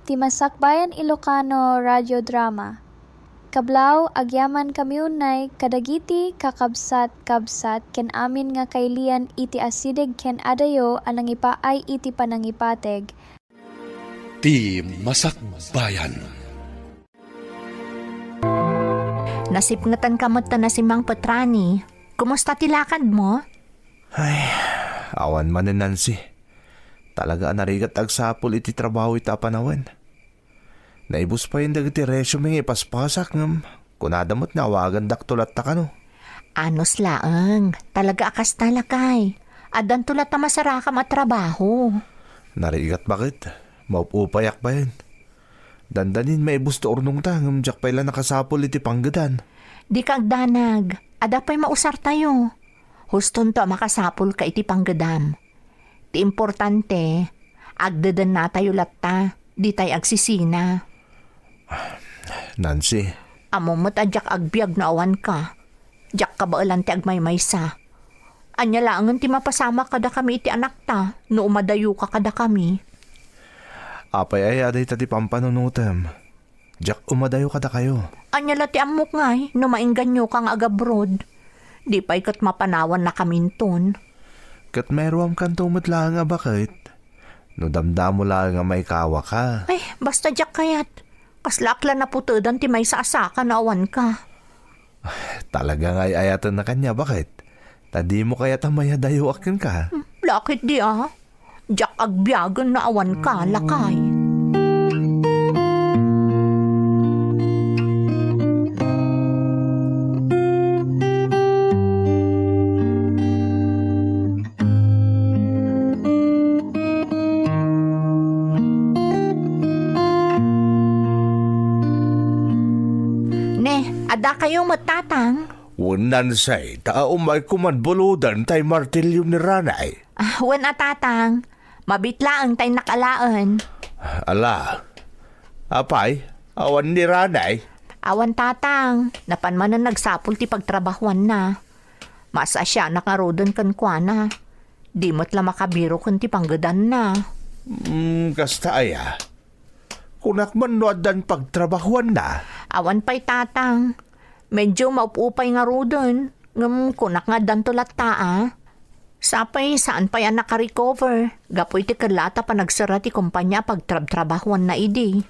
ti Masakbayan Ilocano Radio Drama. Kablaw, agyaman kami unay, kadagiti kakabsat-kabsat, ken amin nga kailian iti asideg ken adayo, anang ipaay iti panangipateg. Ti Masakbayan. Nasipngatan kamot na si Mang Petrani. Kumusta tilakad mo? Ay, awan man ni Nancy. Talaga narigat agsapol iti trabaho ita panawan. Naibus pa yung dagiti resume ipaspasak ngam. Kunadamot na awagan daktulat ta kano. Anos laeng, talaga akas talakay. Adan tulat na masarakam at trabaho. Narigat bakit? Maupupayak ba yun? Dandanin maibus to ornong ta ngam jak pa ila nakasapol iti panggadan. Di kag danag, ada pa'y mausar tayo. Huston to makasapol ka iti panggadam. Ti importante, agdadan na tayo latta, di tayo agsisina. Nancy. Amo mo't adyak agbyag na awan ka. Diyak ka ba ulan ti agmaymaysa. Anya laangan ti mapasama kada kami iti anak ta, no umadayo ka kada kami. Apay ay aday tati pampanunutem. Jak umadayo kada kayo. Anya la ti amok ngay, no maingganyo kang agabroad. Di pa ikat mapanawan na kaminton. Kat meron kan tumot lang nga bakit? No damdam mo lang nga may kawa ka. Ay, basta diyak kayat. Kaslakla na putudan ti may saasaka na awan ka. Talaga nga ayatan na kanya, bakit? Tadi mo kaya tamaya dayo akin ka. Lakit di ah. Diyak agbiyagan na awan ka, lakay. Ada kayong matatang? Wunan say, umay kumadbuludan tay martilyo ni Ranay. Wan atatang, mabitlaang tay nakalaan. Ala, apay, awan ni Ranay. Awan tatang, napanmanan nagsapol ti pagtrabahuan na. Masa siya nakarodan kan kwa na. Di mo't la makabiro kun ti panggadan na. Kasta aya. Kunak man no adan pagtrabahuan na. Awan pa'y tatang. Medyo maupupay nga rodan. Ngam kunak nga dantulat ta. Sapay saan pa yan nakarecover. Gapoy ti kalata pa nagsara ti kumpanya pagtrabahuan na idi.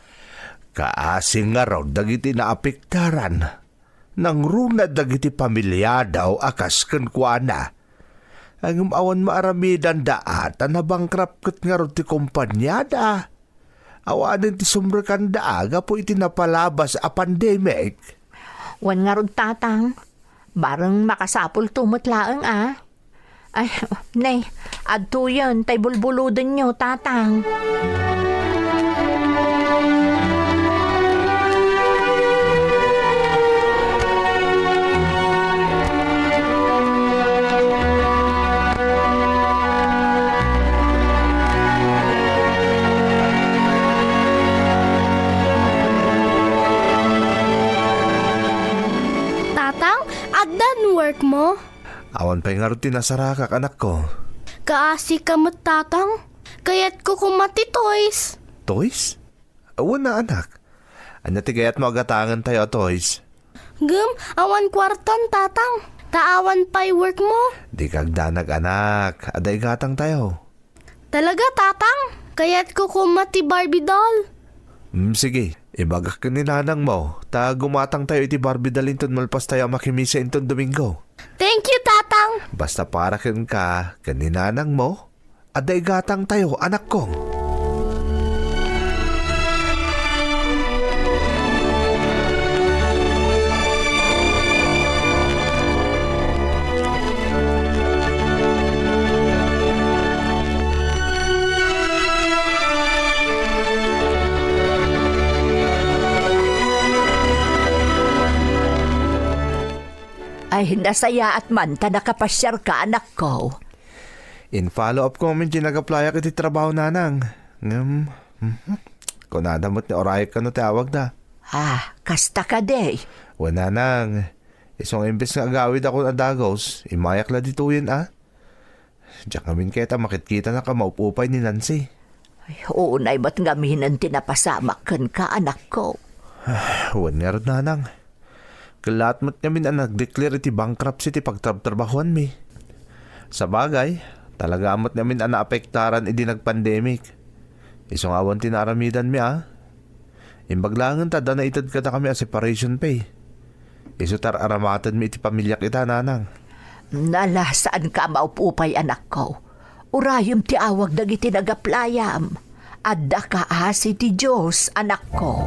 Kaasing nga raw dagiti naapektaran. Nang runa dagiti pamilya daw akas kenkwana. Ang awan maaramidan daat na bankrupt nga raw ti kumpanya da. Awanin ti sumrekan daaga po iti napalabas a pandemic. Wan nga rod tatang, bareng makasapol tumot laeng Ay, nay, adto yan, tay bulbuludan nyo, tatang. Work mo? Awan pa'y nga rin tinasarakak anak ko. Kaasi ka matatang? Kayat ko kumati toys. Toys? Awan na anak. Anya tigayat mo agatangan tayo toys. Gum, awan kwartan tatang. Taawan pa'y work mo? Di kagdanag anak. Aday gatang tayo. Talaga tatang? Kayat ko kumati Barbie doll. Sige. Ibagak ka ni nanang mo. Ta gumatang tayo iti Barbie dalinton malpas tayo makimisa inton Domingo. Thank you, tatang. Basta para ka kaninanang mo, aday gatang tayo, anak ko. Ay, nasaya at man ta nakapasyar ka, anak ko. In follow-up ko min ginagaplaya kiti trabaho nanang. Kunadamot ni oray ka no tawag na. Kasta ka day. Wala nang. Isang imbes nga agawid ako na dagos, imayak la dito yun Diyan kamin kita makitkita na ka maupupay ni Nancy. Ay, unay ba't gaminan tinapasamak ka anak ko? Huwag nga rin nanang. Kalat mo't namin ang nag-declare iti bankruptcy ti pagtrabahuan mi. Sa bagay, talaga amot namin ang naapektaran iti nag-pandemic. Isong awan tinaramidan mi Imbaglangan tada na itad ka na kami a separation pay. Isutar aramatan mi iti pamilya kita nanang. Nala, saan ka maupupay anak ko? Urayom ti awag dagiti nagaplayam. Adda ka asi ti Diyos, anak ko.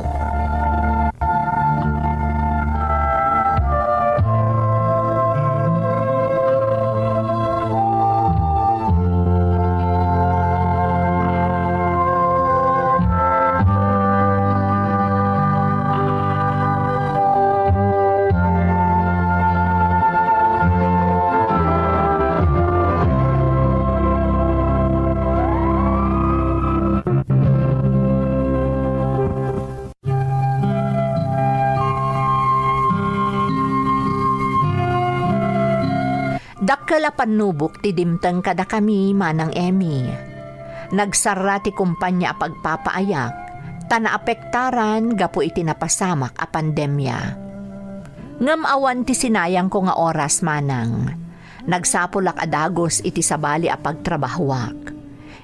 Dakkel a panubok ti dimteng kada kami manang Emmy. Nagsara ti kumpanya a pagpapaayak, tanaapektaran gapu iti napasamak a pandemya. Ngem awan ti sinayang ko nga oras manang. Nagsapulak adagos iti sabali a pagtrabahuak.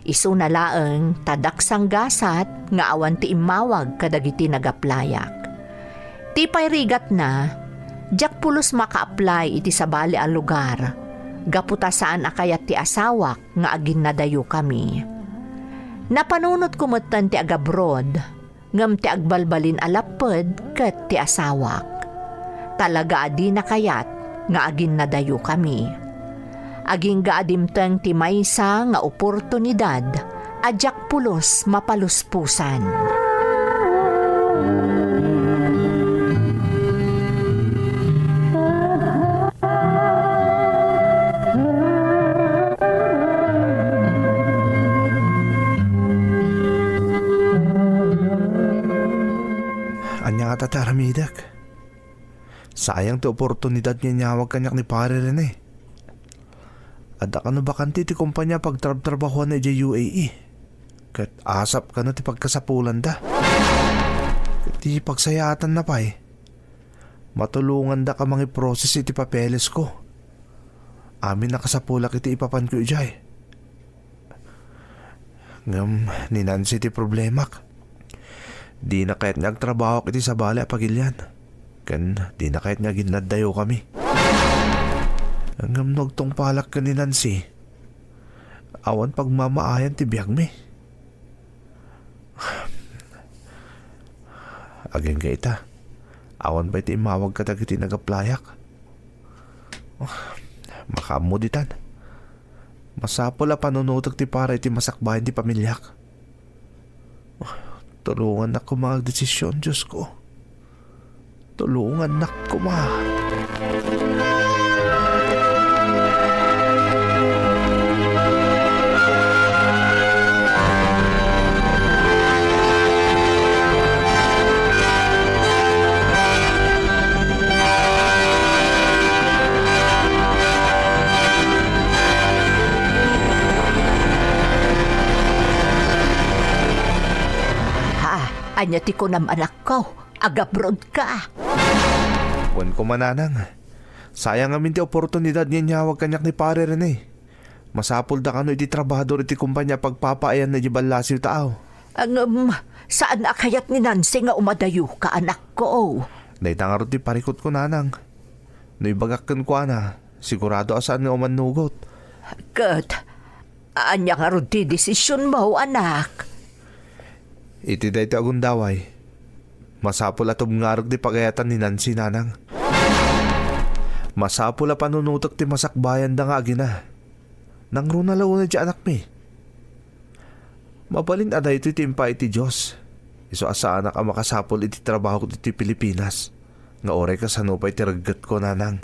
Isu na laeng tadaksang gasat nga awan ti imawag kadagiti nagaplayak. Ti payrigat na, jak pulos maka-apply iti sabali a lugar. Gaputa saan akayat ti asawak nga agin nadayo kami. Napanunot kumutan ti agabroad, ngam ti agbalbalin alapod ket ti asawak. Talaga adi nakayat nga agin nadayo kami. Aging gaadimteng ti maysa nga oportunidad, adyak pulos mapaluspusan. Anya nga tataramidak. Sayang ti oportunidad niya niyawag kanyak ni pare Rene. Adda ka na bakanti ti kumpanya pagtrabahuan na UAE. Kat asap ka na ti pagkasapulan da. Kat ti pagsayatan na pa matulungan da ka mga process iti papeles ko. Amin nakasapulak iti ipapan ko ijay. Ngam ni Nancy ti problemak. Di na kahit nagtrabaho iti sa bala pagilyan. Kan di na kahit nga ginadayo kami. Hanggang nagtong palak ka ni Nancy. Awan pagmamaayan ti biyag mi. Aging ka ita. Awan pa iti imawag ka tagiti nagaplayak. Makamuditan. Masapula panunutag ti para iti masakbayan ti pamilyak. Tulungan na ko mga desisyon, Diyos ko. Tulungan na ko Anya ti ko nam anak ko, agabrod ka. Wan ko mananang. Sayang amin ti oportunidad niya niyawag kanyak ni pare Rene. Masapul da kano iti trabahador iti kumpanya pagpapaayan na jibalasiw tao. Saan akayat ni Nancy nga umadayo ka anak ko? Naitangaro ti parikot ko nanang. No ibagakkan ko na, sigurado asaan nga umanugot. Kat, anya nga ron ti desisyon mo anak. Iti dahi ti agundaway. Masapul at umngarag ti pagayatan ni Nancy nanang. Masapul a panunutok ti masakbayan da nga agina. Nang runalaw na di anak mi. Mabalin aday iti timpa iti Diyos. Iso asaan ka makasapul iti trabaho ko iti Pilipinas. Nga oray ka sanupay ti raggat ko nanang.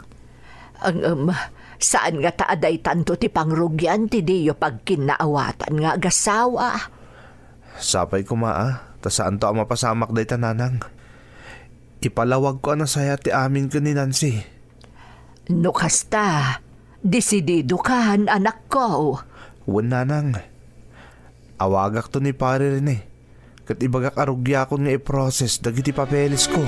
Saan nga taaday tanto ti pangrugyan ti diyo pag kinaawatan nga agasawa? Sapay ko ta saan to ang mapasamak day tananang. Ipalawag ko na saya ti amin ko ni Nancy. No kasta, desidido ka anak ko. Wan nanang. awagak to ni pare rin kat ibagak arugya ko nga i-process dagiti papeles ko.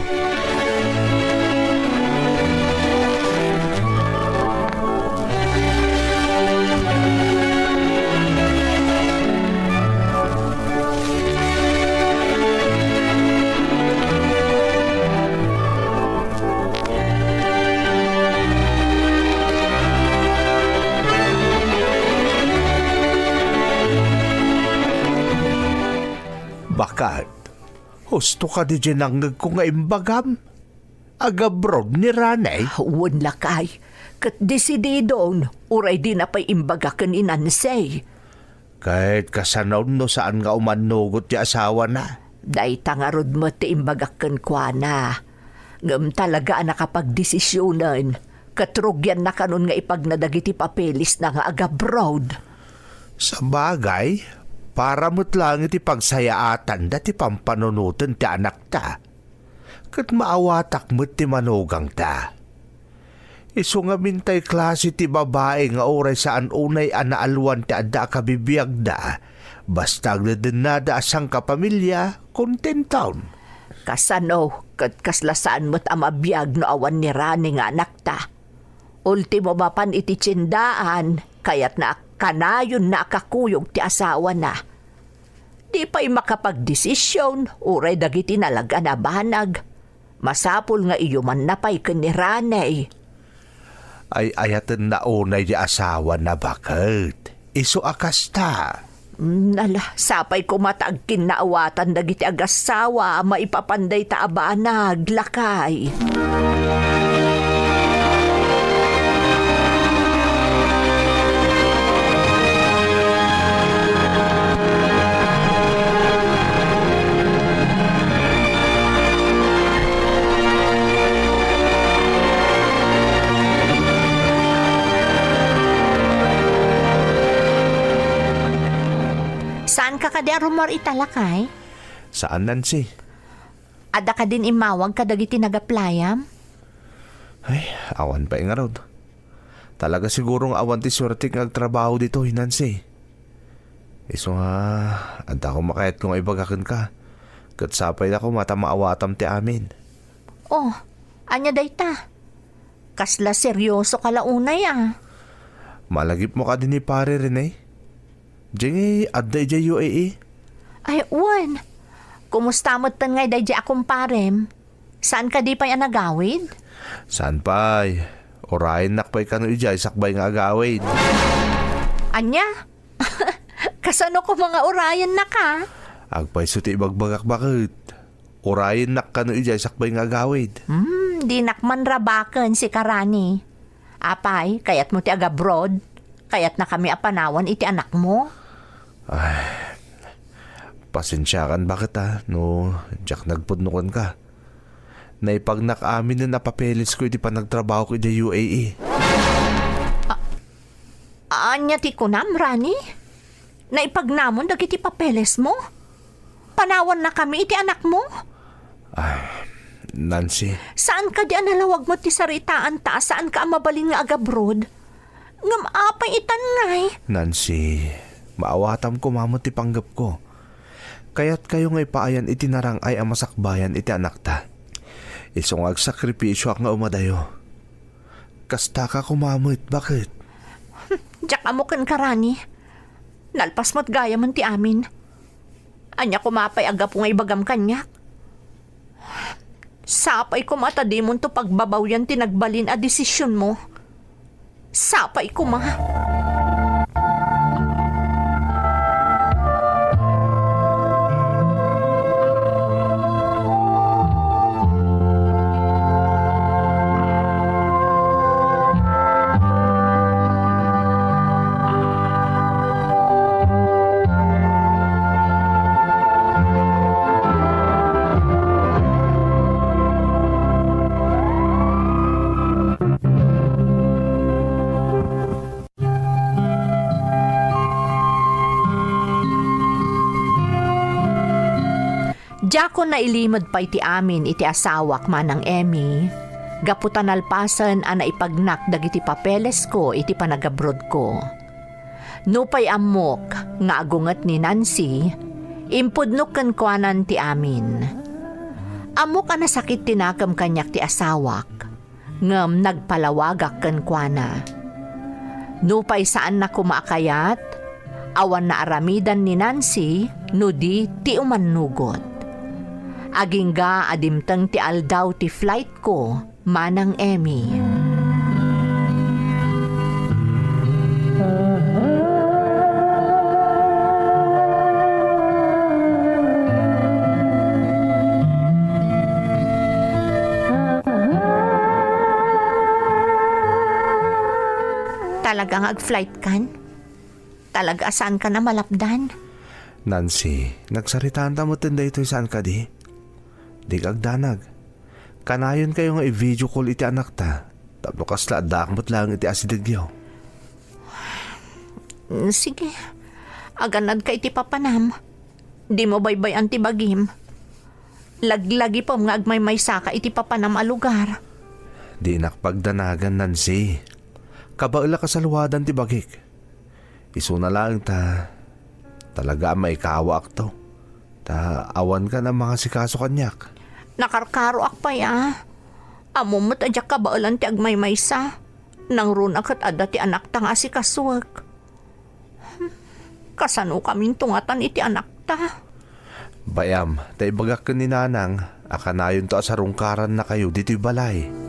Bakit? Husto ka di dyan ko nga imbagam? Agabrod ni Ranay? Huwag lakay. Kat desididon, uray di na pa'y imbagakan inansay. Kahit kasanaw no saan nga umanugot di asawa na. Day tangarod mo ti imbagakan kwa na. Ngam talaga nakapagdesisyonan. Katrugyan na kanon nga ipagnadagiti papelis na nga agabrod. Sa bagay, para mo't lang iti pagsayaatan dati pampanunutan ti anak ta. Kat maawatak mo't ti manugang ta. Iso nga mintay klase ti babae nga oray saan unay anaalwan ti adda kabibiyag da. Basta agdadenada asang kapamilya, kontentawn. Kasano, kat kaslasaan mo't amabiyag no awan ni Rani nga anak ta. Ultimo mapan iti tsindaan, kayat na kanayon na kakuyog ti asawa na. Di pa'y makapagdesisyon, uray dagiti nalaga na banag. Masapul nga iyo man napay ken ni Ranay. Ay ayatan na unay di asawa na bakit? Iso akas ta. Nala, sapay ko matagkin na awatan dagiti agasawa, maipapanday ta abanag, lakay. Saan ka kadi rumor italakay? Saan Nancy? Ada ka din imawag kadagiti nagaplayam? Ay, awan pa nga rod. Talaga sigurong awan ti swerte ng trabaho dito, Nancy. Iso nga, anta ko makayat kung ibagakan ka. Katsapay na ko matamaawatam ti amin. Oh, anya dayta? Kasla seryoso ka launay Malagip mo ka din ni pare Rene. Diyan adda dyan UAE. Ay, uwan. Kumusta mo tan ngay day akong parem? Saan ka di pa yan nagawid? Saan pa'y? Orayin nakpay ka no ijay sakbay nga agawid. Anya? Kasano ko mga orayan na ka? Agpay suti ibagbagak bakit? Orayin nak ka no ijay sakbay nga agawid. Di nakman rabakan si Karani. Apay, kayat mo ti agabroad. Kayat na kami apanawan iti anak mo. Ay, pasensyakan bakit no Jack nagpudnukan ka. Naipagnak amin na napapeles ko iti panagtrabaho ko iti UAE. Anya ti kunam, Rani? Naipagnamon dagiti papeles mo? Panawan na kami iti anak mo? Ay, Nancy. Saan ka di analawag mo ti saritaan ta? Saan ka mabalin nga agabroad? Ngam apay itan ngay. Nancy, maawatam ko mamot ti panggap ko. Kaya't kayo ngay paayan iti narang ay amasakbayan iti anak ta. Isong agsakripisyo ak nga umadayo. Kasta ka kumamot, bakit? Diyak amo kan Karani. Nalpas mo't gaya man ti amin. Anya kumapay aga po nga ibagam kanyak. Sapay kumatadi mo to pagbabaw yan tinagbalin a desisyon mo. Sapay kuma. Diyako na ilimod pa iti amin iti asawak manang Emmy. Gaputan alpasan ana ipagnak dagiti papeles ko iti panagabrod ko. Nupay amok nga agungat ni Nancy, impudnok kan kuanan ti amin. Amok ang nasakit tinakam kanyak ti asawak, ngam nagpalawagak kan kuana. Nupay saan na kumaakayat, awan na aramidan ni Nancy, nudi ti umanugot. Agingga adimtang ti aldaw ti flight ko, manang Emmy. Talagang ag-flight kan? Talaga saan ka na malapdan? Nancy, nagsaritaan ta mo tinda ito saan ka di? Di kagdanag. Kanayon kayo nga i-video call iti anak ta. Tapno kasla dakmot lang iti asidegyo. Sige, aganad ka iti papanam. Di mo baybay anti bagim. Laglagi pa nga agmay saka iti papanam a lugar. Di nakpagdanagan, Nancy. Kabaila ka sa luwadan ti bagik. Iso na lang ta. Talaga may kaawak to. Ta awan ka na mga sikaso kanyak. Nakarkaro akpay Amo mo't adyak kabailan ti agmay maysa. Nang runak at ada ti anak ta nga si kaswag. Kasano kaming tungatan iti anak ta? Bayam, ta ibagak ka ni nanang. Akanayon to asarungkaran na kayo dito'y balay.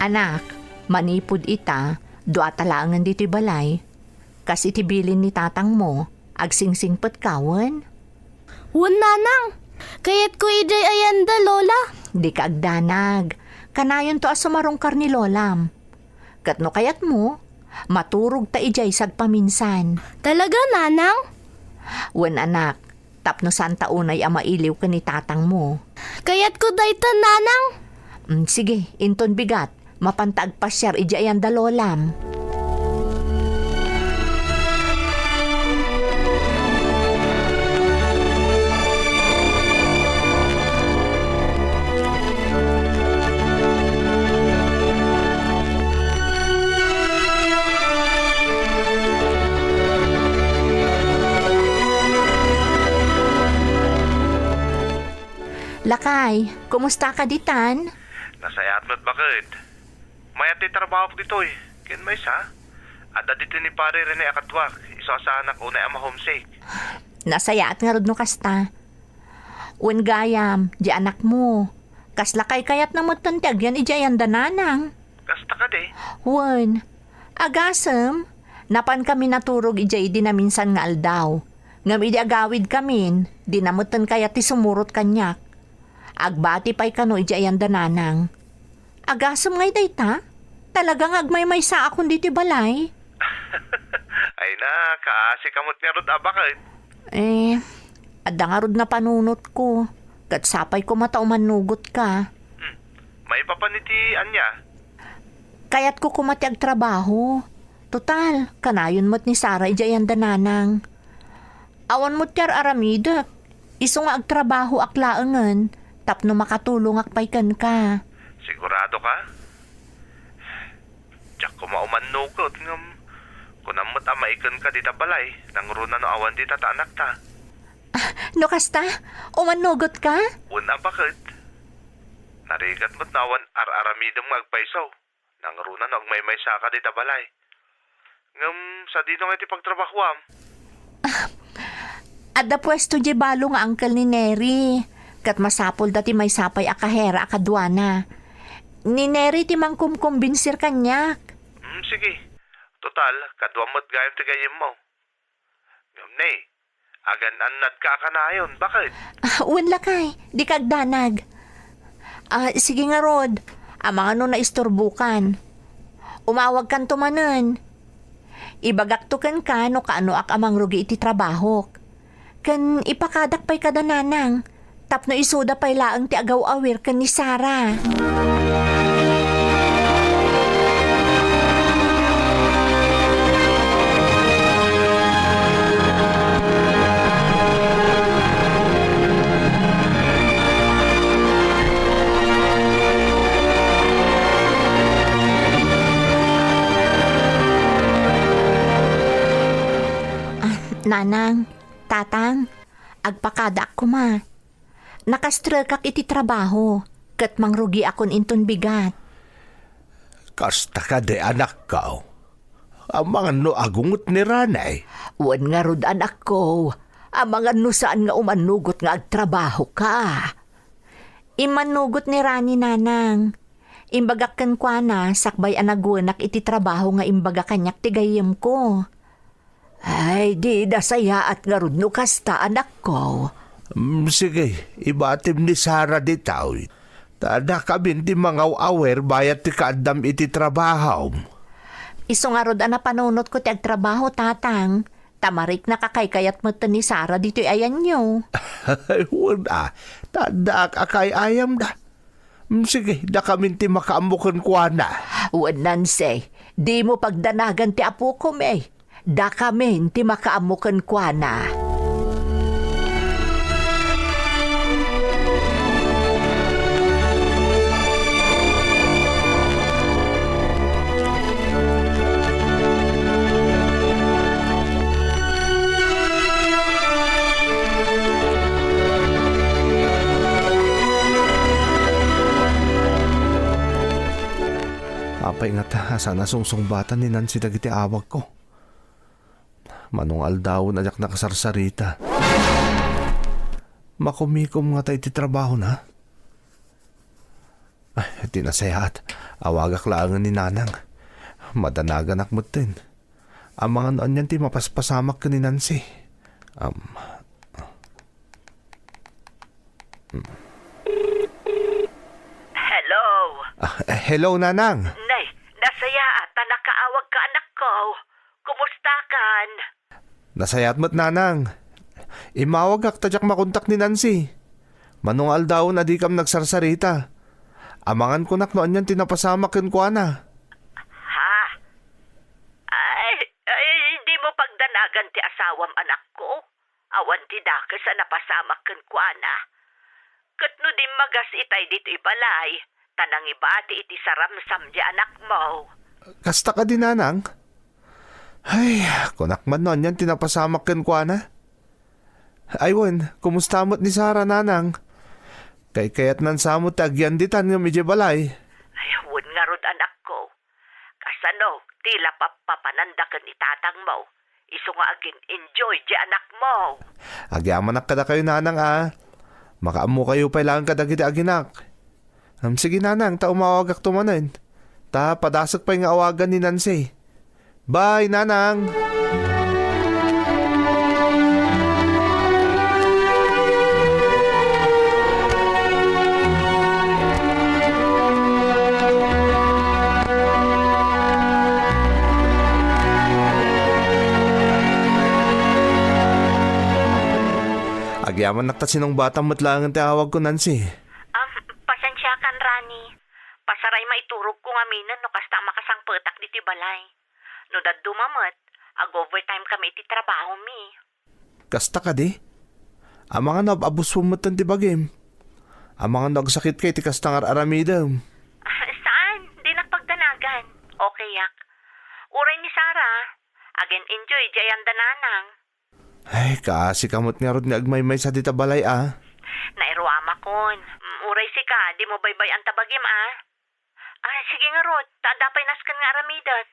Anak, manipod ita, doa talangan dito'y balay. Kasi itibilin ni tatang mo, agsingsing patkawan. Wan nanang, kayat ko iday ayanda lola. Di ka agdanag, kanayon to asumarungkar ni lolam. Katno kayat mo, maturog ta ijay sagpaminsan. Talaga nanang? Wan anak, tapno santa unay amailiw ka ni tatang mo. Kayat ko dayta nanang? Sige, inton bigat. Mapantag pasyar ijay ang dalolam. Lakay, kumusta ka ditan? Nasayat mo't bakit? Mayat ti trabaho ko dito eh. Ken may sa? Ada dito ni pare Rene akatwak. Isa sa anak unay ama homesick. Nasayaat nga rod no kasta. Wen gayam, di anak mo. Kaslakay kayat na mo tantag yan ijayan dananang. Kasta ka de. Wen, agasem, napan kami naturog ijay di na minsan nga aldaw. Ngam idi agawid kamin, di namutan kayat ti sumurot kanyak. Agbati pa'y kano ijayan dananang. Agasem ngay dayta? Talagang agmay sa akong diti balay? Ay na, kaasi kamot nga rod abakit. Adda nga rod na panunot ko. Kat sapay ko mataumanugot ka. May papaniti anya? Kayat ko kumatiag trabaho. Total, kanayon mo't ni Sarah ijayan dananang. Awan mo't yar aramida. Iso nga agtrabaho aklaangan. Tapno makatulong akpaykan ka. Sigurado ka? Diyak ko maumanugot ngam. Kunamot amaikan ka dita balay. Nang runa no awan dita ta anak ta. No kasta? Umanugot ka? Una bakit? Narigat mo't nawan ar-aramidong magpaisaw. Nang runa no agmay-may saka dita balay. Ngam, sa dito nga iti pagtrabahuam. Adda pwesto di balo nga uncle ni Neri. Kat masapol dati may sapay akahera akadwana. Ni Neri ti mangkumkumbinsir kanyak. Sige. Total, kadwamot gayam ti gayam mo. Ngam, nay, agan anad ka kanayon. Bakit? Wala kay, di kagdanag. Sige nga Rod, amang ano na istorbukan. Umawag kan tumanan. Ibagaktukan ka no kaano ak amang rugi iti trabaho. Kan ipakadak pa'y kadananang. Tapno isuda pa'y laang ti agaw awir kan ni Sarah. Nanang, tatang, agpakadak ko ma. Nakastrelkak iti trabaho, kat mangrugi akon inton bigat. Kasta ka de anak ka. Amang ano agungot ni Ranay. Wan nga rod anak ko, amang ano saan nga umanugot nga agtrabaho ka. Imanugot ni Rani nanang. Imbagak kan kwa na, sakbay anagunak iti trabaho nga imbaga kanyak tigayem ko. Ay, di dasaya at nga rod no kasta anak ko. Sige, ibatim ni Sarah di tao. Tada kami di mga awer bayat ti kaadam iti trabaho. Iso nga rod ana panunot ko ti agtrabaho tatang. Tamarik na kakaykayat mo ni Sarah dito'y ayan nyo. Wala, tada akay ayam da. Sige, da kami ti makaamukan kwa na. Wanan say, di mo pagdanagan ti apo ko may. Da kami ti makaamukan kwa na. Apay nga sana sungsongbatan ni Nancy dagiti awag ko. Manong aldawon ajak nakasarsarita. Makumikom nga tayo iti trabaho na. Ay, tinasayaat. Awagak laangan ni Nanang. Madanagan akmutin. Ang mga noon yan ti mapaspasamak ka ni Nancy. Hello? Hello, Nanang. Nay, nasaya at nakaawag ka anak ko. Kumusta kan? Nasayat mo't, Nanang. Imawag ak tadyak makontak ni Nancy. Manong aldaw na di kam nagsarsarita. Amangan ko nak noon yan tinapasamak yun kwa na. Ha? Ay, hindi mo pagdanagan ti asawam anak ko. Awan ti daka sa napasamak kan kwa na. Kat no di magas itay dito ibalay. Tanang ibati iti saramsam di anak mo. Kasta ka din, Nanang. Ay, kunak man noon yan tinapasamak yun kwa na. Aywan, kumusta mo't ni Sarah, Nanang? Kayat nan samot agyan ditan ng medyo balay. Ay, wun nga rod anak ko. Kasano, tila papanandakan itatang mo. Iso nga agin enjoy di anak mo. Agyaman nak kada kayo, Nanang, Makaamu kayo pailangan kadagiti aginak. Sige, Nanang, ta umawag ak tumanan. Ta padasak pa yung awagan ni Nancy. Bye, Nanang! Agyaman nakta sinong batang matlangan ti awag ko, Nancy. Pasensya kan, Rani. Pasaray maiturog ko nga minan no kasta makasang petak diti balay. No daddo mamat, ag-overtime kami iti trabaho mi. Kasta ka di? Ang mga nababus pumutan ti bagim. Ang mga nagsakit kay ti kastangar aramidam. Saan? Di nakpagdanagan. Okay, yak. Uray ni Sarah. Again enjoy, jayan dananang. Ay, kasi kamot nga rod nga agmay-may sa dita balay, Nairuama kon. Uray si ka, di mo baybay ang tabagim, Sige nga rod, tadapay naskan nga aramidat.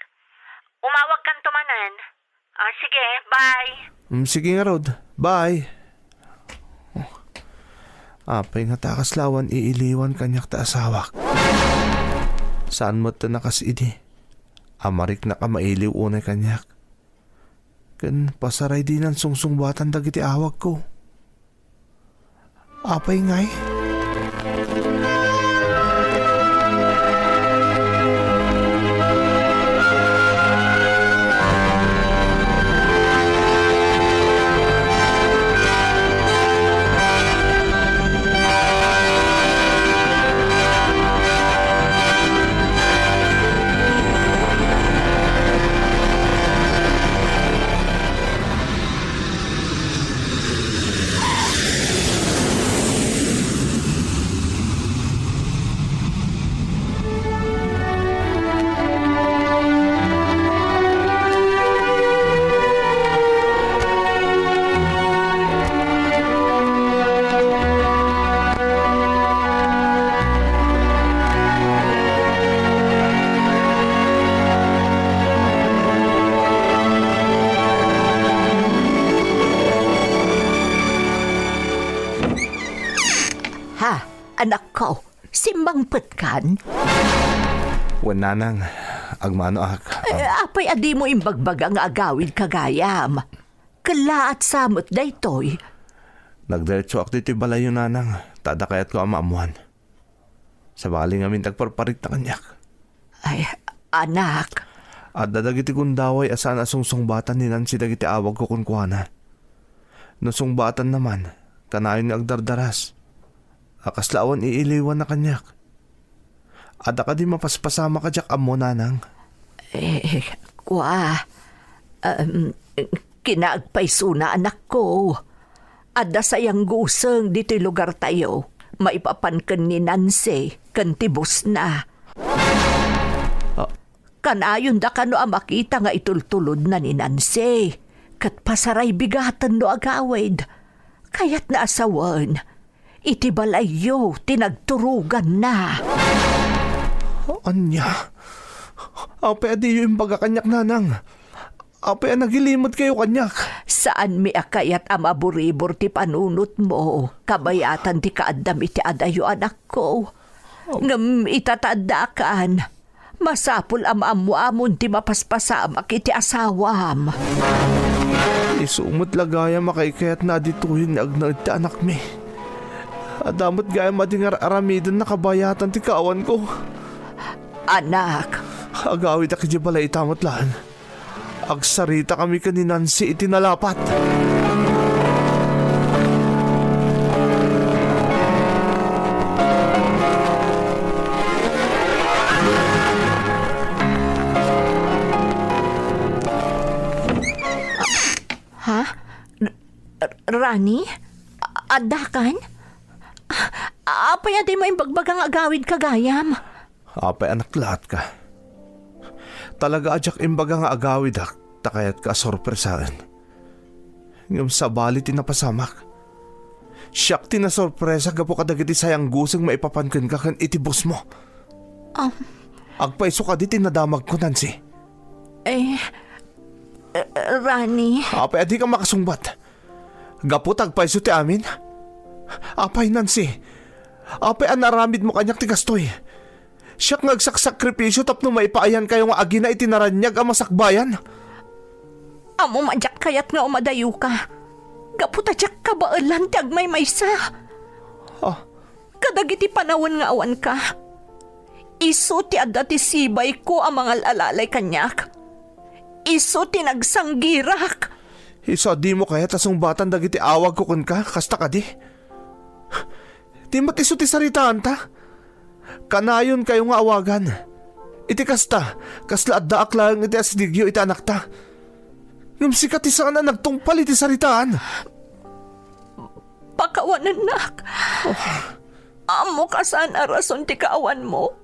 Umawag kan tumanan. Sige, bye. Sige nga, Rod. Bye. Apay nga takaslawan iiliwan kanyak ta asawak. Saan mo ta nakasidi? Amarik na ka mailiw unay kanyak. Kan pasaray din ang sungsungbatan dagiti awag ko. Apay ngay. Anak ko, simbang petkan. Wananang, agmano ak. Apay adi mo imbagbaga nga agawid kagayam. Kalaat samot daytoy. Nagdiretso ak dito balay yun, nanang. Tada kayat ko ang maamuhan. Sa bali ngamin tagparparit na kanyak. Ay, anak. At dadagiti kundaway asan asungsong batan ni Nancy dagiti awag ko kunkuana. Nusong batan naman, kanayon ni agdardaras. Akaslawan iiliwan na kanyak. Ada ka di mapaspasama ka jak amo, nanang. Kinaagpaysuna anak ko. Ada sayang guseng dito lugar tayo. Maipapan kan ni Nancy, kan tibos na. Kanayon da ka no makita nga itultulod na ni Nancy. Kat pasaray bigatan no agawid. Kaya't naasawan. Iti balayo, tinagturugan na. Anya? Ape adi yung baga kanyak, nanang. Ape nagilimot kayo kanyak. Saan mi akayat amaburibor ti panunot mo? Kabayatan ti kaadam iti adayo anak ko. Ngam itatadakan. Masapul amon ti mapaspasamak iti asawam. Isumot lagaya makaikayat na dituhin ni agnaid ti anak mi. Adamot gaya madingar aramidon na kabayatan ti kawan ko. Anak. Agawid aki di balay itamot lan. Agsarita kami ka ni Nancy itinalapat. Ha? Rani? Adakan? Apay adi mo imbagbagang agawid kagayam. Apay anak lahat ka. Talaga adyak imbaga nga agawid ak, takayat ka sorpresaan. Ngam sa bali tinapasamak. Siyak tinasorpresa gapo kadagiti sayang gusang maipapankan ka kan itibos mo. Agpaiso ka di tinadamag ko, Nancy. Rani? Apay adi ka makasungbat. Gapo tagpaiso ti amin. Apay, Nancy. Apay anaramid mo kanyak ti kastoy. Siyak ngagsaksakripisyo tapno maipaayan kayo nga agi na itinaranyag ang masakbayan. Amo madyak kayat nga umadayo ka. Gaputa jak ka baalan ti agmay maysa. Kadagiti panawon nga awan ka. Isu ti adda ti sibay ko ang mga alalay kanyak. Isu ti nagsanggirak. Iso di mo kaya tasong batan dagiti awag ko kun ka, kasta ka di. Di mat iso ti saritaan ta. Kanayon kayo nga awagan. Iti kasta, kasla adda aklang iti asidegyo iti anak ta. Ngam sikat ti saan na nagtungpal iti saritaan. Pakawanan nak. Amo ka saan arason ti kaawan mo.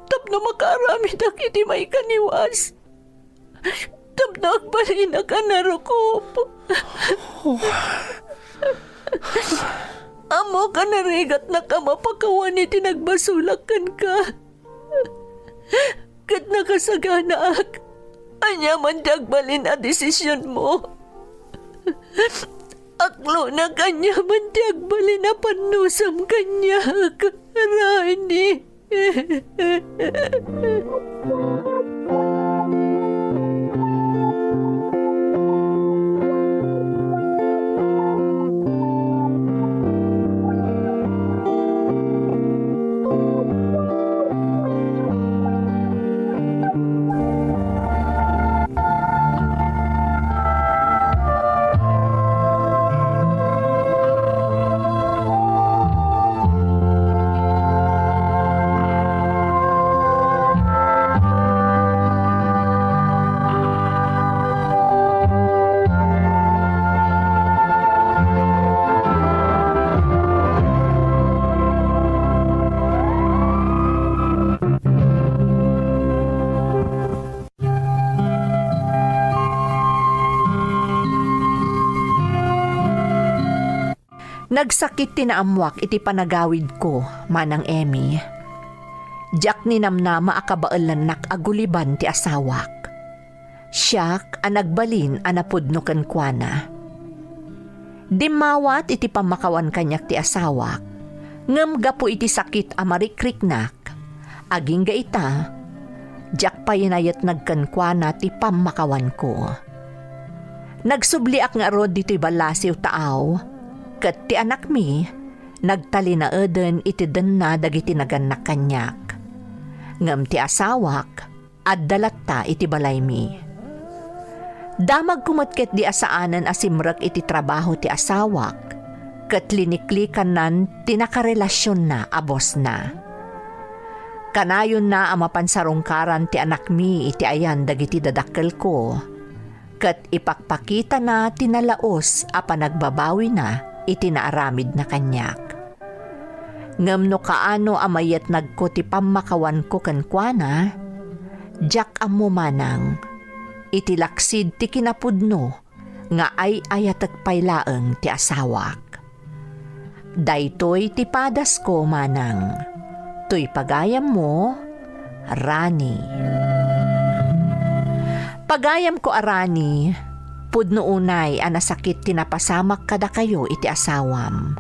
Tapno makaramid ak iti may kaniwas. Tapno akbalin na ka narukop. Amo ka narigat na ka mapakawan iti nagbasulakan ka. Kat nakasagana ak. Anya man dagbalin a desisyon mo. Aklo na kanya man dagbalin na panusam kanya, Rani. Nagsakit tinaamwak iti panagawid ko, manang Emmy. Diyak ni namnama akabaalan aguliban ti asawak. Siyak anagbalin anapudno ken kuana. Dimawat iti pamakawan kanyak ti asawak. Ngem gapo iti sakit amarikriknak. Aging gaita, diyak payinayat nagkankwana ti pamakawan ko. Nagsubliak nga rod dito'y balasiw taaw. Kat ti anak mi, nagtali na eden iti den na dagiti naganak kanyak. Ngam ti asawak, at dalatta iti balay mi. Damag kumatket di asaanan asimrak iti trabaho ti asawak, kat liniklikan nan tinakarelasyon na abos na. Kanayon na ang mapansarungkaran ti anak mi iti ayan dagiti dadakkel ko, kat ipakpakita na tinalaos a panagbabawi na iti naaramid na kanyak. Ngem no kaano amayat nagko ti pamakawan ko kankwana, diyak ammo manang, iti laksid ti kinapudno, nga ay ayatag paylaeng ti asawak. Daytoy ti padas ko manang, to'y pagayam mo, Rani. Pagayam ko Rani, pudno unay anasakit tinapasamak kada kayo iti asawam.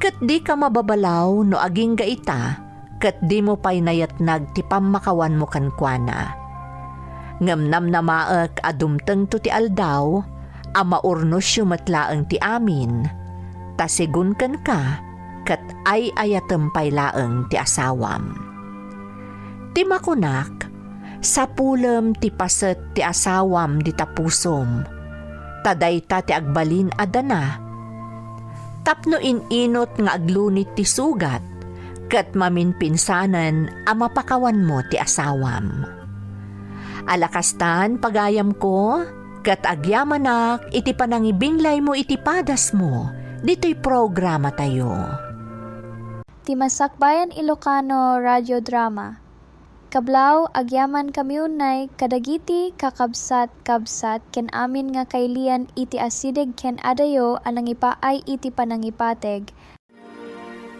Kat di ka mababalaw no aging gaita, kat di mo pa'y nayatnag ti pamakawan mo kankwana. Ngamnam na maak adumteng to ti aldaw, amaurnos yumatlaang ti amin, tasigun kan ka, kat ay ayatempay laeng ti asawam. Ti makunak, sa pulem ti paset ti asawam di tapusom, tadayta ti agbalin adana. Tapno inot nga aglunit ti sugat, kat maminpinsanan a mapakawan mo ti asawam. Alakastan pagayam ko, kat agyamanak iti panangibinglay mo iti padas mo, dito'y programa tayo. Timasakbayan Ilocano Radio Drama. Kablaw, agyaman kamiunay, kadagiti, kakabsat-kabsat, ken amin nga kailian iti asidig ken adayo, anang ipaay iti panangipateg.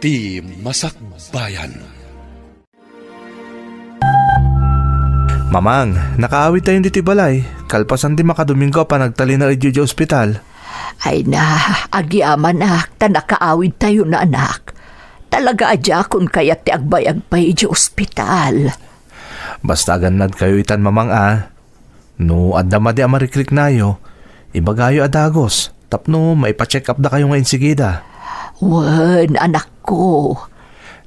Ti Masakbayan. Mamang, nakaawit tayo diti balay. Kalpasan di makadomingo pa nagtali na iti ospital. Ay na, agyaman ak, tanakaawid tayo na anak. Talaga adya kun kayat ti agbayag pa iti ospital. Basta ganad kayo itan mamang No, adama di amarikrik nayo. Ibagayo adagos. Tapno, maipacheck up na kayo nga insigida. Wen, anak ko.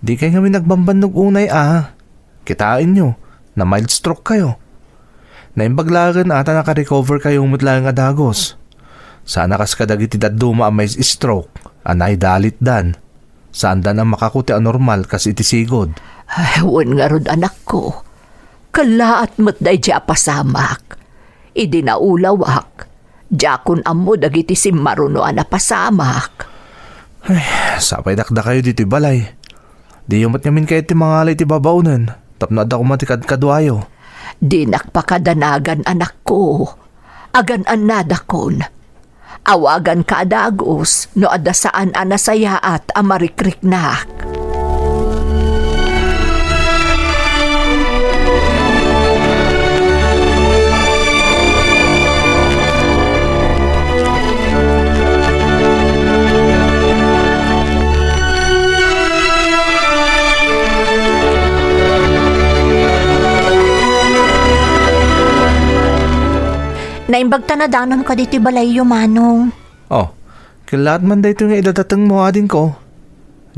Di kayo kami nagbambanog unay Kitain nyo, na mild stroke kayo. Naimbaglagan ata naka-recover kayong mutlang adagos. Sana kas kadagiti daduma ang may stroke, anay dalit dan. Saan dan ang makakuti ang normal kas iti sigod. Ay, wen nga rod anak ko. Kalaat mo't day dya pasamak. Idi na ulawak. Diyakon amo dagiti si maruno na pasamak. Ay, sapay dakda kayo dito balay. Di yumat ngamin kayo ti mga alay ti babaunan. Tapno ada kumatikad kadwayo. Di nakpakadanagan anak ko. Agan anadakon. Awagan ka adagos no adasaan anasayaat amarikriknak. Naimbag tanadanon ka diti balayo, Manong. Oh, kilaat man dito nga idadatang mo adin ko.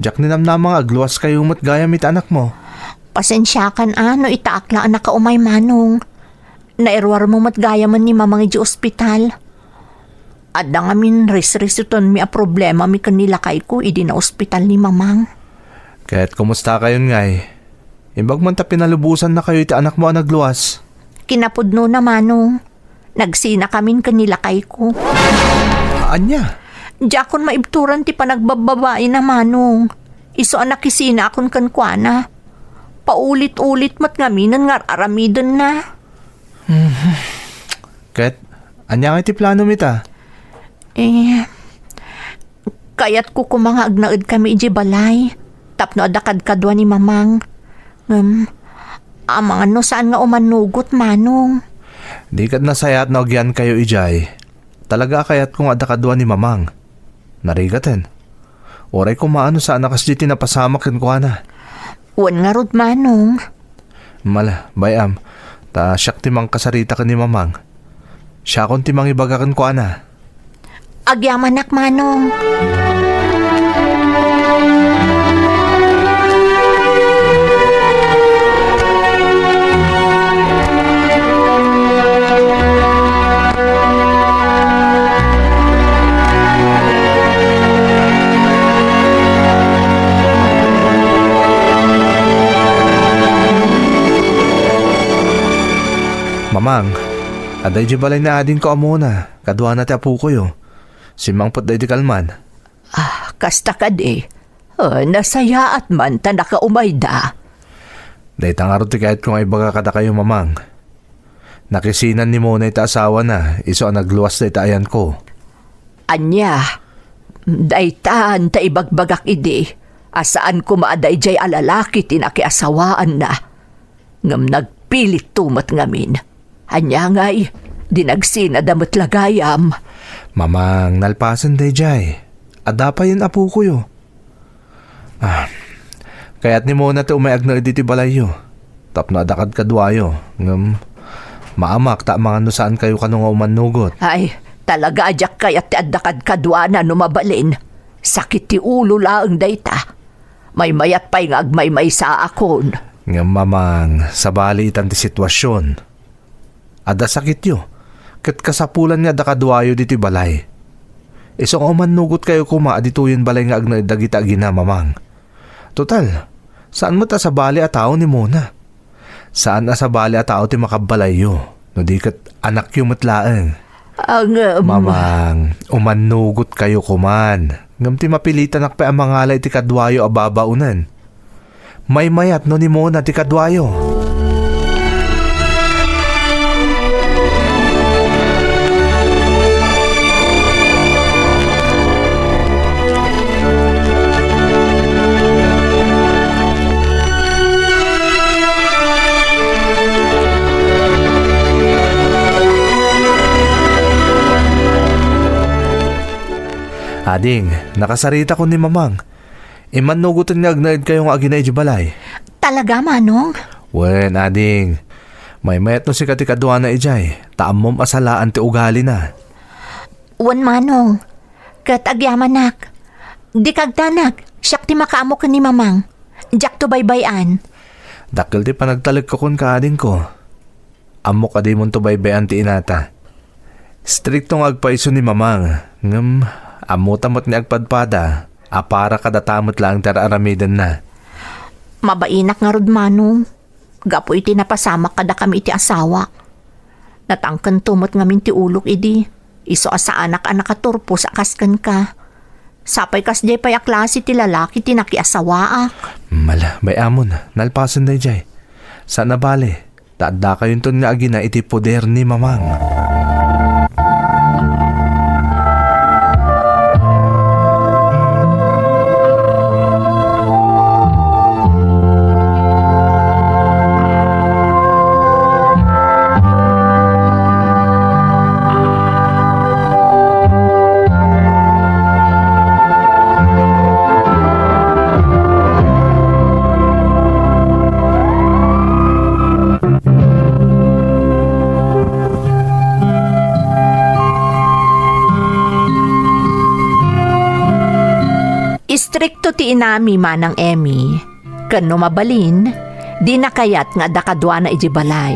Jack ninamnamang agluwas kayo mo't gaya mit anak mo. Pasensyakan no itaakla ang nakaumay, Manong. Nairwar mo matgaya man ni mamang iji ospital. At da nga min res-resuton mi a problema mi kanila kay ko idi na ospital ni mamang. Kahit kumusta kayon ngay. Imbag man ta pinalubusan na kayo iti anak mo ang nagluwas. Kinapudno na, Manong. Nagsina kamin kanila kay ko. Anya? Diakon maibturan ti panagbababae na, Manong. Iso anak kisina akon kankwana. Paulit-ulit mat ngaminan nga aramidan na. Kahit anya nga iti plano mita? Kayat ko kumanga agnaid kami iji balay. Tapno adakad kadwa ni mamang. Amang ano saan nga umanugot, Manong. Di kat nasayat na ogyan kayo ijay. Talaga kayat kung adakadwa ni mamang. Narigaten. Oray kumaano sa anak kas diti napasamak kin ko na. Wan nga rod, Manong. Mala, bayam. Ta siyak timang kasarita ka ni mamang. Siya kon timang ibagakan ko na. Agyamanak, Manong. Mamang, aday di balay na adin ko amuna. Kadwa na ti apu ko yo. Si Mangpot day di kalman. Kasta ka di. Nasaya at man ta nakaumayda. Day tangarot ti kahit kung ay baga kada kayo mamang. Nakisinan ni Mona ita asawa na. Iso ang nagluwas na itaayan ko. Anya, daytan ta ibagbagak idi. Asaan ko maaday jay alalaki tinakiasawaan na. Ngam nagpilit tumat ngamin. Anya ngay, dinagsina damot lagayam. Mamang, nalpasan day jay. Ada pa yun apu ko yo. Kaya't ni Mona ti umayag na diti balayo. Tapno adakad kadwayo. Maamak ta mga no saan kayo kanong umanugot. Ay, talaga ajak kayat ti addakad kadwana no mabalin. Sakit ti ulo laang dayta. May mayat pa'y nga agmay-may sa akon. Mamang, sa bali itan ti sitwasyon. Ada sakit yo. Kat kasapulan nga dakadwayo diti balay. Isong umanugot kayo kuma adituyin balay nga agnadagita gina, mamang. Total, saan mo ta sa bali at tao ni Mona? Saan na sa bali at tao ti makabalay yo? No di kat anak yung matlaang. Mamang, umanugot kayo kuman. Ngam ti mapilitan akpa ang mangalay ti kadwayo ababaunan. May mayat no ni Mona ti kadwayo. Ading, nakasarita ko ni mamang. Imanugutan nga agnaid kayong aginay di balay. Talaga, Manong? Wen, ading. May mayat no si katikadwa na ijay. Taam mom asalaan ti ugali na. Wan, Manong. Kat agyamanak. Di kagtanak. Siyak ti makaamo ka ni mamang. Diyak to baybayan. Dakil ti panagtalag ko kun kaading ko. Amo ka di mo to baybayan ti inata. Striktong agpaiso ni mamang. Amo tamot ni agpadpada. Para kadatamot lang tararamidan na. Mabainak nga rod, Manong. Gapo iti napasamak kada kami iti asawa. Natangkan tumot ngamin ti ulok idi. Iso asa anak-anak katurpo sa kaskan ka. Sapay kas jay paya klase ti lalaki ti nakiasawaak. Mala, may amon. Nalpasan na jay. Sana bale. Taadda kayon ton nga agina iti poder ni mamang. Istrikto ti inami manang Emmy. Kano mabalin, di nakayat nga dakadwa na iti balay.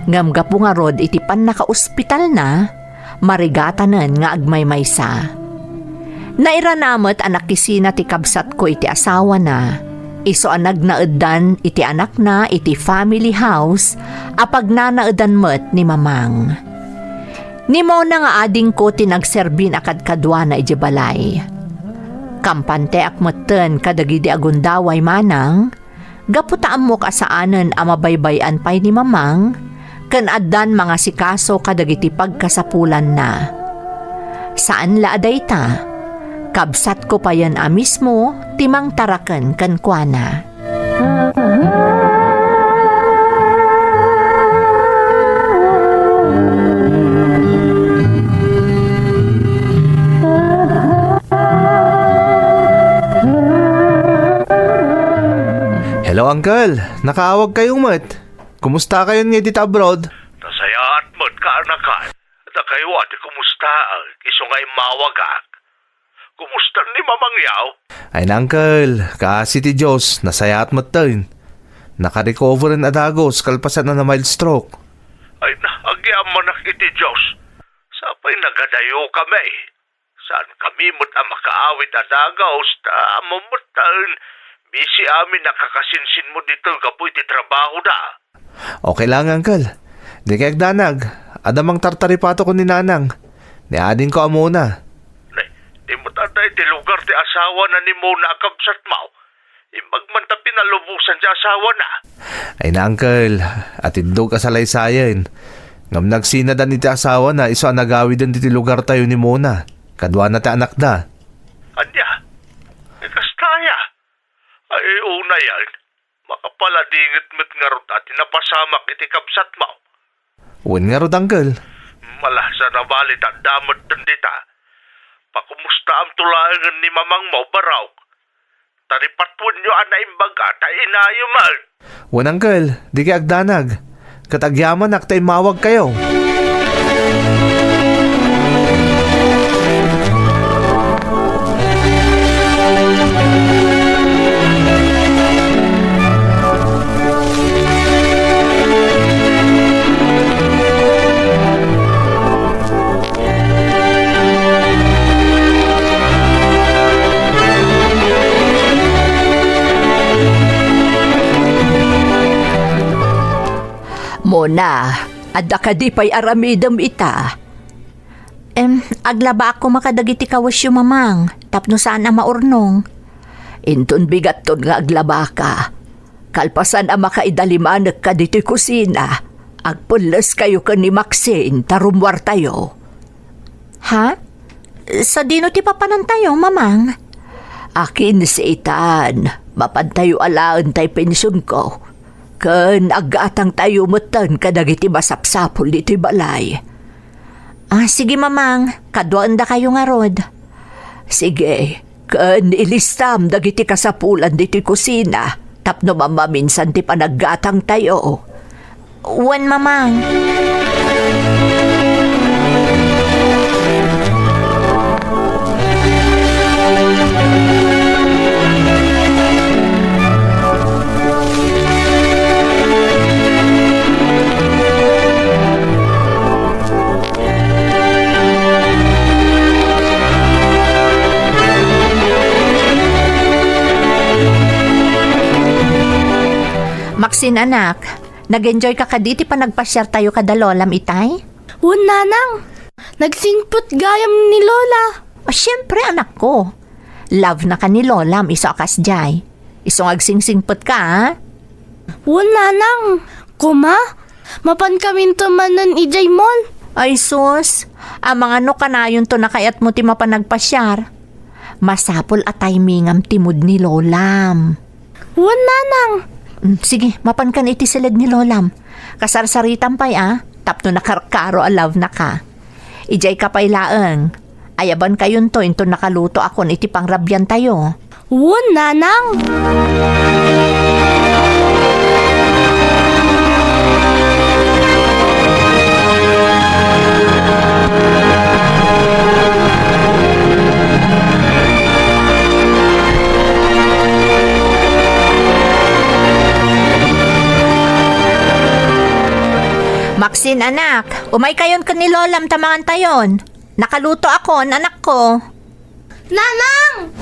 Ngam gapu nga rod iti pan naka-ospital na, marigatanan nga agmaymaysa. Nairanamot anak kisina ti kabsat ko iti asawa na. Iso anag naedan iti anak na iti family house apag nanaedan met ni mamang. Ni mo na nga ading ko tinagserbin akad kadwa na iti balay. Kampante akmeten kadagidi agundaway manang, gaputaan mo kasaanan amabaybayan pay ni mamang, ken addan mga sikaso kadagiti pagkasapulan na. Saan la aday ta? Kabsat ko pa yan mismo, timang taraken ken kuana. Hello, Uncle. Nakaawag kayong mat. Kumusta kayo nga dito abroad? Nasaya at mo't kaanakan. Na kayo ati kumusta? Iso nga'y mawagak. Kumusta ni Mamang Yaw? Ay na, Uncle. Kasi ti Diyos, nasaya at mat tayo. Nakarecover na adagos, kalpasan na mild stroke. Ay na, agyam mo na iti Diyos. Sapay nagadayo kami. Saan kami mo't makaawit adagos, ta amamot taon. Bisi amin nakakasinsin mo dito kapoy ti trabaho na. Okay lang, Uncle. Di kayag danag. Adamang tartaripato ko ni Nanang. Niadin ko amuna. Di mo tatay ti lugar ti asawa na ni mo na kabsat mo. Imagmanta pinalubusan ti asawa na. Ay na, Uncle. Atindog ka sa laysayan. Ngam nagsinadan ni ti asawa na iso ang nagawid din ti lugar tayo ni Mona. Kadwa na ti anak da. Anya? Ikastaya. Ay una yan. Makapaladingit met nga rot at napasamak iti kabsat mo. Uwan nga rod, Uncle. Malasa na balit at damot tandita. Pakumusta ang tulaangan ni Mamang mo baraw. Taripatwan nyo ang naimbaga ta inayo man. Uwan, Uncle. Di kayag danag. Katagyaman ak tayo mawag kayo. Mona, adda ka di pa'y aramidam ita. Aglaba ako makadagiti kawas yung mamang, tapno saan ang maurnong. Inton bigat ton nga aglaba ka. Kalpasan ang makaidalimanak ka dito'y kusina. Agpulas kayo ka ni Maxine, tarumwar tayo. Ha? Sa dino ti papanan tayo, mamang? Akin si Itan, mapantayo alaan tay pensyon ko. Ken agatang tayo mutan kadagiti masapsapol dito'y balay. Sige mamang, kadwaan da kayo nga rod. Sige, ken ilistam dagiti kasapulan dito'y kusina, tapno mamaminsan ti panaggatang tayo. Wen mamang. Maxine anak, nag-enjoy ka kaditi pa nagpasyar tayo kada lolam itay? Wun nanang, nagsingput gayam ni Lola. Siyempre anak ko. Love na ka ni lolam iso akas jay. Iso agsingsingput ka ha? Wun nanang, kuma, mapan kami tumanan ijay mall. Ay sus, ang mga no kanayon to nakayat mo ti mapanagpasyar. Masapol at timingam timud ni lolam. Wun nanang. Sige, mapan kan iti silid ni lolam. Kasarsaritan pa'y tapno nakarkaro alaw na ka. Ijay ka pa'y laeng. Ayaban kayon to, into nakaluto akon iti pangrabyan tayo. Wun nanang. Maxine anak, umay kayon ka ni Lolam tamangan tayon. Nakaluto ako, anak ko. Nanang!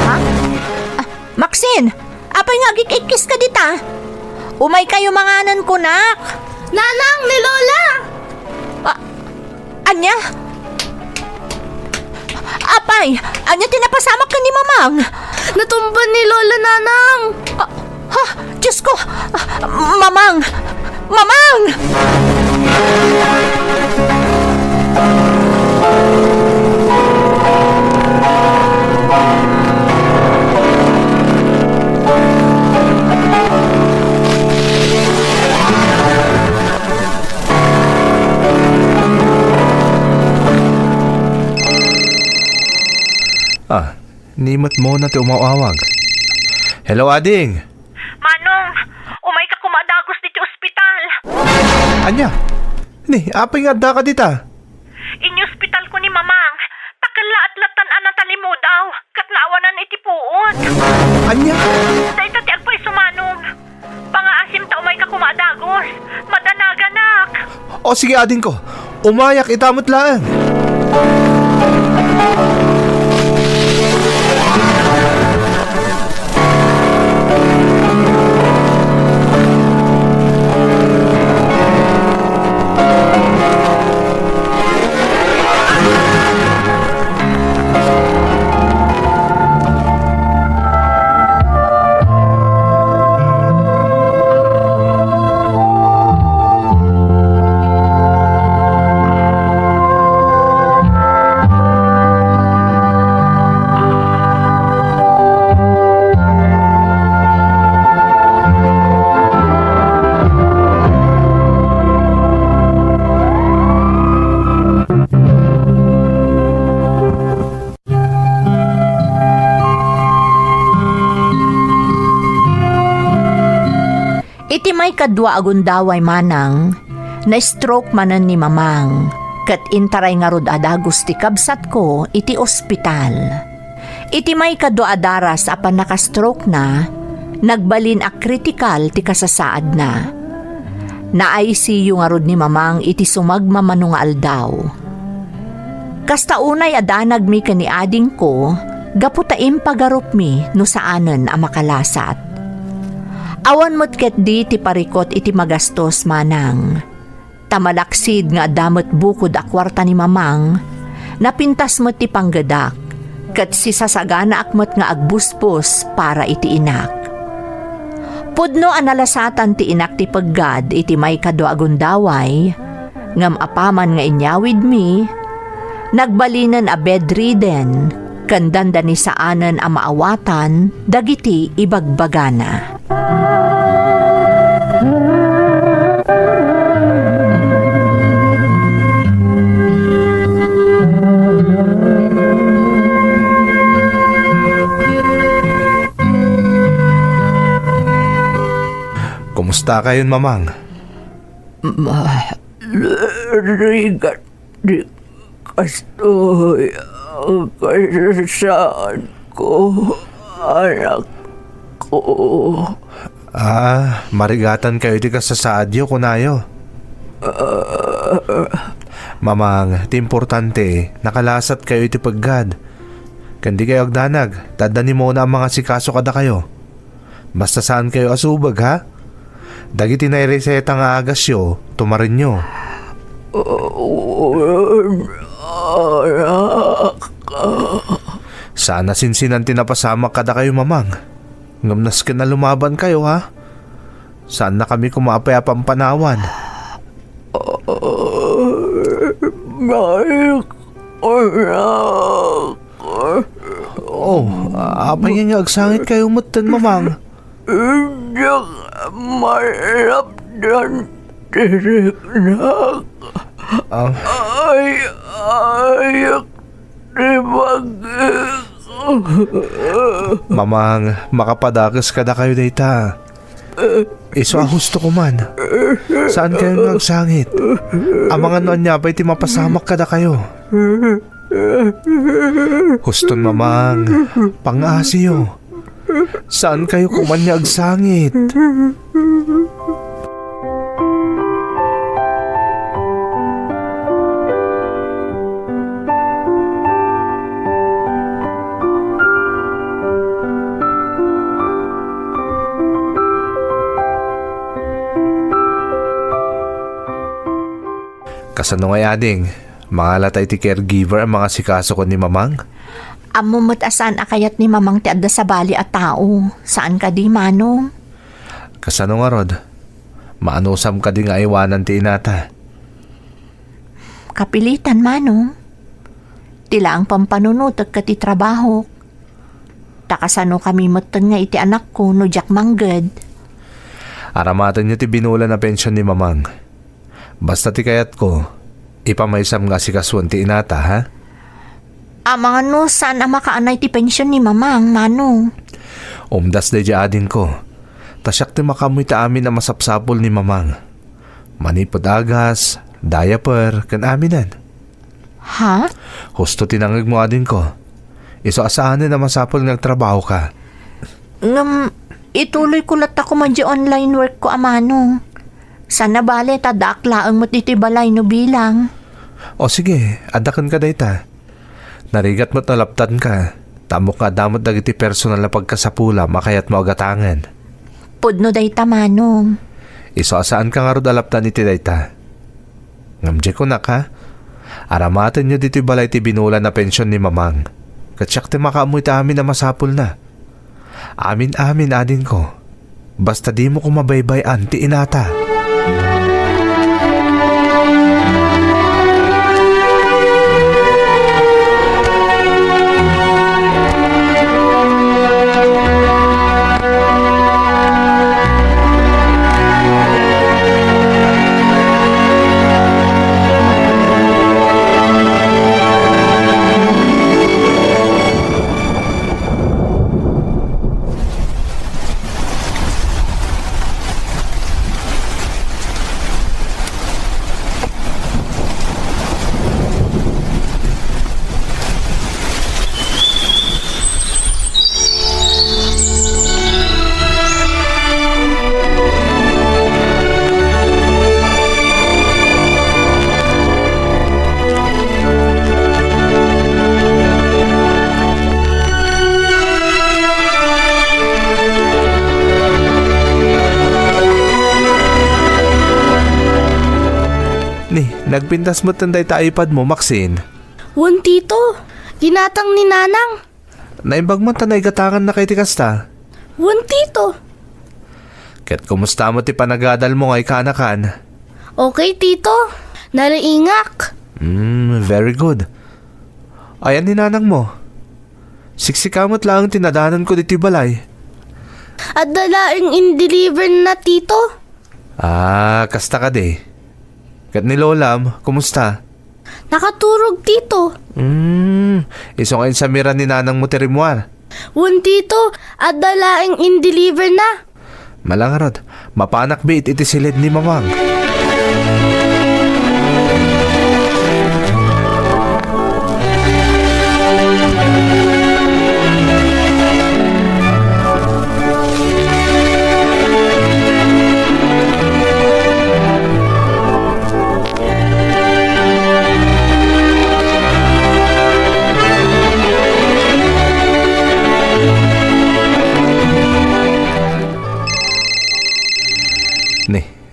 Ha? Maxine, apay nga gikikis ka dita? Umay kayo manganan ko, nak. Nanang ni Lola! Anya? Apay, anya tinapasamak ka ni Mamang? Natumban ni Lola, Nanang! Ha? Diyos ko! Mamang! Mamang! Nimot mo na ti umawawag. Hello, Ading. Manong, umay ka kumadagos dito ospital. Anya? Ni, apay nga da ka dita. Inyo-ospital ko ni Mamang. Takala at latan anatali mo daw. Kat naawanan iti puot. Anya? Dahil tati agpay sumanong. Pangaasim ta umay ka kumadagos. Madanaganak. O sige, Ading ko. Umayak itamot lang. Iti may kadwa agundaway manang, na-stroke manan ni Mamang, kat intaray nga rod adagos ti kabsat ko iti ospital. Iti may kadwa adaras apan nakastroke na, nagbalin a critical ti kasasaad na. Na-ICU nga rod ni Mamang iti sumagmamano nga aldaw. Kasta unay adanag mi kani ading ko, gaputaim pagarup mi no saanen a makalasat. Awan mo't ket di ti parikot iti magastos manang. Tamalaksid nga damot bukod a kwarta ni Mamang, napintas mo't ti panggadak, kat si sasagana akmot nga agbuspos para iti inak. Pudno analasatan ti inak ti paggad iti may kadwa agundaway, ngam apaman nga inyawid mi, nagbalinan a bedridden, kandanda ni saanan a maawatan, dagiti ibagbagana. Kumusta kayon, Mamang? Rigat di kastoy ang kasasaan ko, anak ko. Marigatan kayo di kasasaadyo kunayo. Mamang, ti importante, nakalasat kayo iti paggad. Kandi kayo agdanag, tadani mo na ang mga sikaso kada kayo. Basta saan kayo asubag, ha? Dagiti na ireseta nga agasyo, tumarin nyo. Sana sinsinan tinapasamak kada kayo, Mamang. Ngamnas ka na lumaban kayo, ha? Saan na kami kumapayapang panawan? Apay nga agsangit kayo mutan, Mamang. Diyak marap dan tiriknak. Ayak ribagik. Mamang, makapadakas kada kayo dayta. Iso ang husto ko man. Saan kayo nagsangit? Ang mga noon niya ba'y mapasamak kada kayo? Huston, Mamang, pang-asiyo. Saan kayo kumanyag sangit? Kasano nga ading, mga latay ti caregiver ang mga sikaso ko ni mamang? Amo mo't asan akayat ni mamang ti adda sa bali at tao. Saan ka di, manong? Kasano nga rod? Maanusam ka di nga iwanan ti inata. Kapilitan, manong. Tila ang pampanunutag ka ti trabaho. Takasano kami motan nga iti anak ko no jak mangged. Aramatan niyo ti binula na pensyon ni mamang. Basta ti kayat ko, ipamaysam nga si kaswan ti inata, ha? Mga no, saan ang makaanay ti pensyon ni mamang, manong? Umdas day adin ko. Tasyak ti makamoy ta amin na masapsapol ni mamang. Manipod agas, diaper, kan aminan. Ha? Husto tinangag mo adin ko. Iso asaanin na masapol nagtrabaho ka. Ituloy ko lat ako madya online work ko, amanong. Sana bale, tadakla ang matitibalay no bilang. O sige, adakan ka dayta. Narigat mo't nalaptan ka. Tamok nga damot dagiti personal na pagkasapula makayat mo agatangan. Pudno day tamanong. Iso asaan ka nga rod alaptan iti dayta. Ngamdye ko na ka. Aramatan nyo diti balay ti binula na pensyon ni mamang. Katsyak ti makaamoy ta amin na masapul na. Amin adin ko. Basta di mo kumabaybayan ti inata. Nagpintas mo tanday ta iPad mo, Maxine. Wan, tito. Ginatang ni nanang. Naimbag mo tanay gatangan na kay tikasta. Wan, tito. Ket kumusta mo ti panagadal mo ngay kanakan? Okay, tito. Naraingak. Very good. Ayan ni nanang mo. Siksikamot lang tinadanan ko diti balay. At dalaing in-deliver na, tito. Kasta ka de. Kat ni Lolam, kumusta? Nakaturog, tito. Iso ngayon sa mira ni nanang mo tirimuar. Wan, tito. At dalaing in-deliver na. Malangarod, mapanak bit iti silid ni mamang.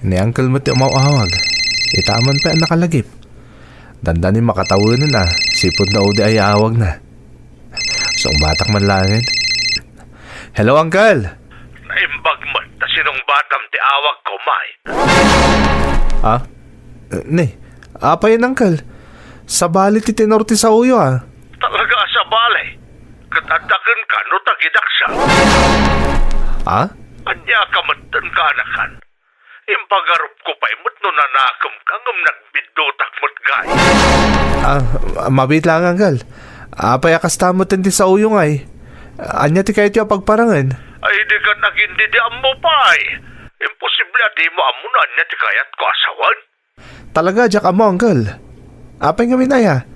Ni Uncle mo ti umawawag. Itaman pa ang nakalagip. Dandanin makatawanan na. Sipod na udi ay awag na. So batak man langin. Hello, Uncle! Naimbag mo, ta sinong batam ti awag ko, Mike. Apa yan, Uncle? Sa bali ti tenor ti sa uyo, Talaga sa balay. Katadakan ka, no tagidak siya. Anya ka matan ka, anakan. Impagarup ko pa imot no nanakam ka ngam nagbidutak mo't gay. Mabit lang, Uncle. Payakas tamot ti sa uyo ngay. Anya ti kayo ti pagparangan. Ay di ka nagindidiam mo pa Imposible di mo amunan niya ti kayat ko asawan. Talaga, Jack amo, Uncle. Apay nga minaya.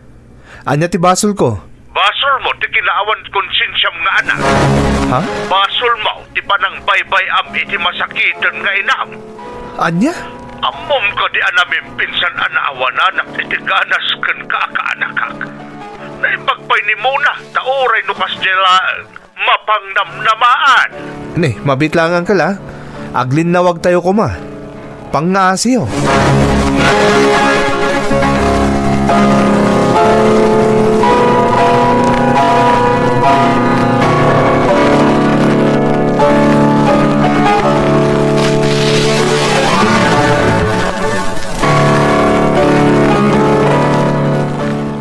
Anya ti basol ko. Basol mo ti kinaawan konsensyam nga anak. Basol mo ti panang baybay am iti masakitan nga inam. Anya? Amom ka di anamim pinsan anaawanan iti ganas ken kaakaanakak. Naibagpay ni Mona, tauray nukas nila mapangnamnamaan. Mabit lang, Uncle, Aglin na wag tayo kuma. Pangasiyo.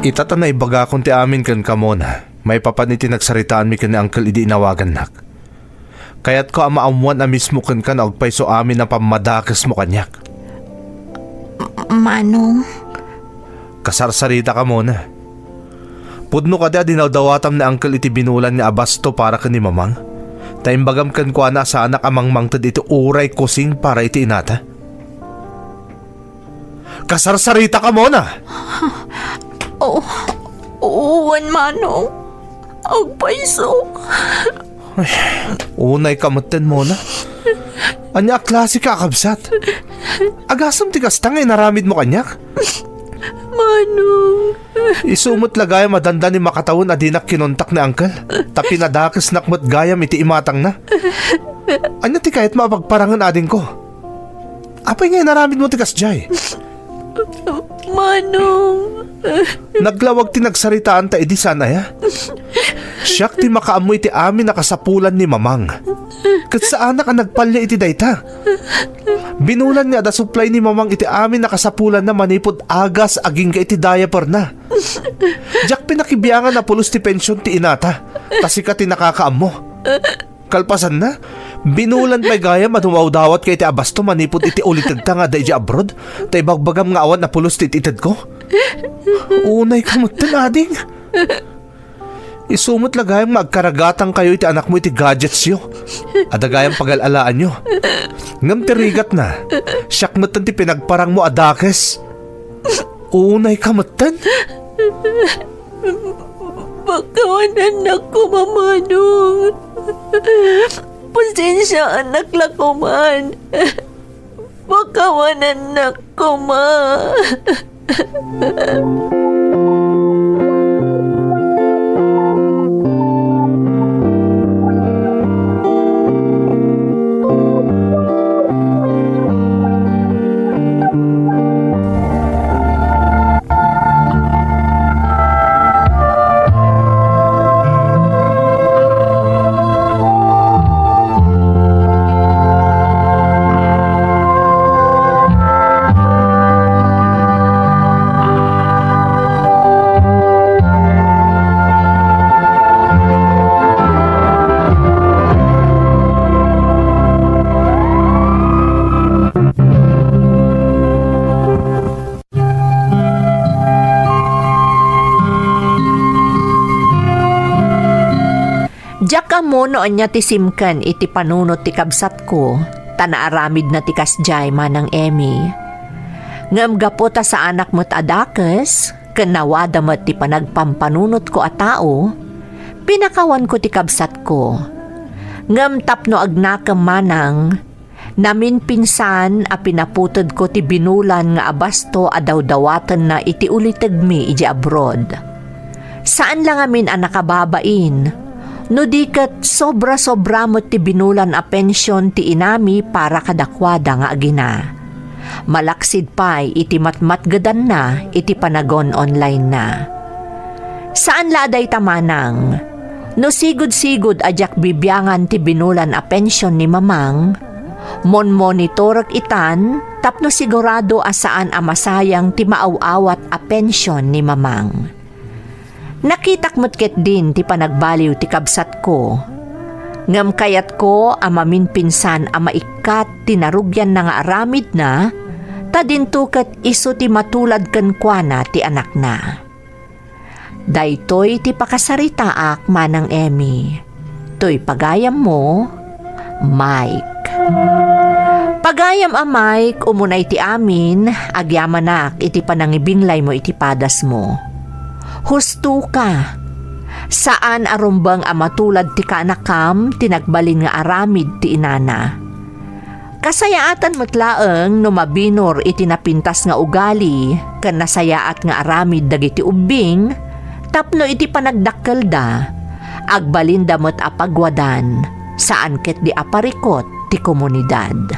Itata na ibaga kung ti amin kan kamona. May papaniti nagsaritaan mi kan ni Uncle idi inawagan nak. Kaya't ko amaamuan na mismo kan og paiso amin na pamadakas mo kanyak. Manong, Kasarsarita ka muna. Pudno ka da dinawdawatam na Uncle iti binulan ni Abasto para ka ni Mamang. Taimbagam kan kwa na sa anak amang mangtad iti uray kusing para iti inata. Kasarsarita ka muna! uwan Manong. Agpaiso. Unay kamutin mo na. Anya klase ka kabsat. Agasam ti kastangay naramid mo kanyak. Manong. Isumot lagay madanda ni makatawon adinak kinontak ni Uncle. Tapi nadakas nakmat gayam iti imatang na. Anya ti kahit mapagparangan ading ko. Apay ngay naramid mo ti kasjay. Manong. Naglawag ti nagsaritaan ta edi sana ya. Siyak ti makaamoy ti amin nakasapulan ni Mamang. Kat sa anak ang nagpalya iti dayta. Binulan nga da supply ni Mamang iti amin nakasapulan na manipod agas aging ka iti diaper na. Diyak pinakibiyangan na pulos ti pensyon ti inata. Tasika ti nakakaam mo. Kalpasan na. Binulan pa'y gaya madumawdawat kay iti Abasto manipod iti ulitag ta nga da iti abroad. Tay bagbagam nga awan na pulos ti ititad ko. Unay kamutin ading. Isumot lagayang magkaragatang kayo iti anak mo iti gadgets yo. Adagayang pag-alalaan nyo. Ngam tirigat na. Siyak matan ti pinagparang mo adakes. Unay kamutin. Pagkawanan na ko, Mamanong. Pasensya anak lakuman. Pagkawanan na ko, Ma. Diyak mo noon niya ti simkan iti panunot ti kabsat ko, tanaaramid na ti kasjay manang Emmy. Ngam gapo ta sa anak mo't adakes, kanawada mo't ti panagpampanunot ko a tao, pinakawan ko ti kabsat ko. Ngam tapno agnakam manang, namin pinsan a pinaputod ko ti binulan nga Abasto a dawdawatan na iti ulitag mi iji abroad. Saan lang amin a nakababain? No dikat sobra-sobra mo ti binulan a pensyon ti inami para kadakwada nga agina. Malaksid pa'y iti matmatgadan na iti panagon online na. Saan laday tamanang? No sigud-sigud ajak bibyangan ti binulan a pensyon ni Mamang, mon-monitorak itan tapno sigurado asaan a masayang ti maaw-awat a pensyon ni Mamang. Nakitak mutket din ti panagbaliw ti kabsat ko. Ngam kayat ko amamin pinsan a maikat ti narugyan na nga aramid na, ta dintukat iso ti matulad kan kuana ti anak na. Daytoy ti pakasaritaak manang Emmy. Toy pagayam mo, Mike. Pagayam a Mike, umunay ti amin, agyamanak iti panangibinglay mo iti padas mo. Husto ka. Saan arumbang amatulad ti kanakam tinagbalin nga aramid ti inana. Kasayaatan matlaeng no mabinor iti napintas nga ugali ken nasayaat nga aramid dagiti ubing tapno iti panagdakkel da agbalinda met apagwadan saan ket di aparikot ti komunidad.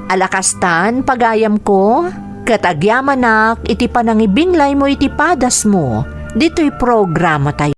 Alakastan pagayam ko katagyamanak iti panangibinglay mo iti padas mo. Dito'y programa tayo.